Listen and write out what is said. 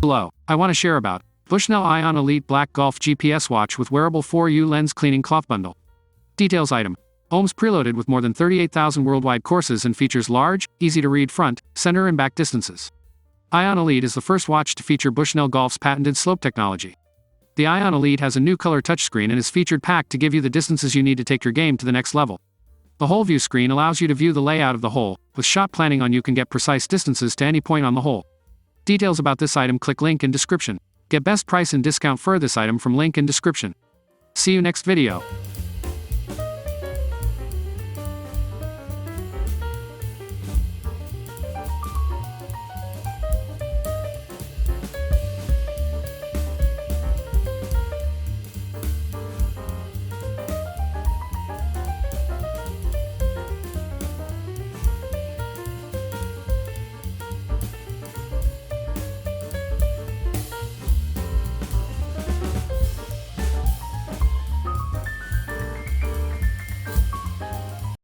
Below, I want to share about Bushnell iON Elite Black Golf GPS Watch with Wearable4U Lens Cleaning Cloth Bundle. Details item. OHM's preloaded with more than 38,000 worldwide courses and features large, easy-to-read front, center and back distances. iON Elite is the first watch to feature Bushnell Golf's patented slope technology. The iON Elite has a new color touchscreen and is featured packed to give you the distances you need to take your game to the next level. The HoleView screen allows you to view the layout of the hole. With shot planning on, you can get precise distances to any point on the hole. Details about this item, click link in description. Get best price and discount for this item from link in description. See you next video.